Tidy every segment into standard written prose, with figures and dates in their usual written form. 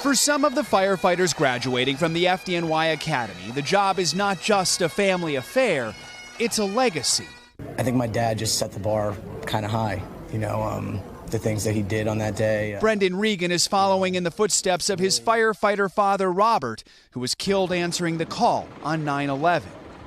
For some of the firefighters graduating from the FDNY Academy, the job is not just a family affair, it's a legacy. I think my dad just set the bar kind of high, the things that he did on that day. Brendan Regan is following in the footsteps of his firefighter father, Robert, who was killed answering the call on 9/11.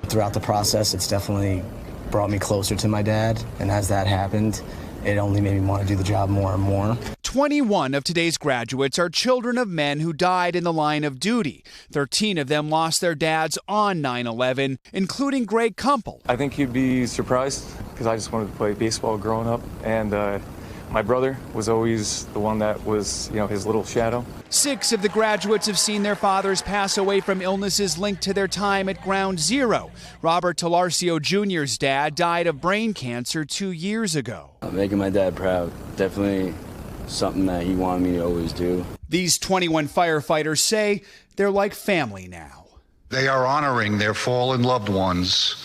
Throughout the process, it's definitely brought me closer to my dad, and as that happened, it only made me want to do the job more and more. 21 of today's graduates are children of men who died in the line of duty. 13 of them lost their dads on 9/11, including Greg Kumpel. I think you'd be surprised because I just wanted to play baseball growing up, and my brother was always the one that was, his little shadow. 6 of the graduates have seen their fathers pass away from illnesses linked to their time at Ground Zero. Robert Talarcio Jr.'s dad died of brain cancer 2 years ago. Making my dad proud, definitely something that he wanted me to always do. These 21 firefighters say they're like family now. They are honoring their fallen loved ones.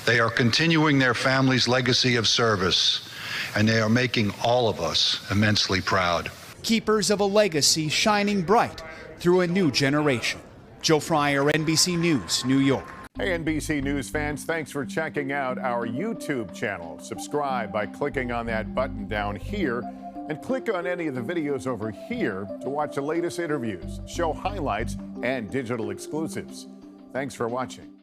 They are continuing their family's legacy of service. And they are making all of us immensely proud. Keepers of a legacy shining bright through a new generation. Joe Fryer, NBC News, New York. Hey, NBC News fans, thanks for checking out our YouTube channel. Subscribe by clicking on that button down here and click on any of the videos over here to watch the latest interviews, show highlights, and digital exclusives. Thanks for watching.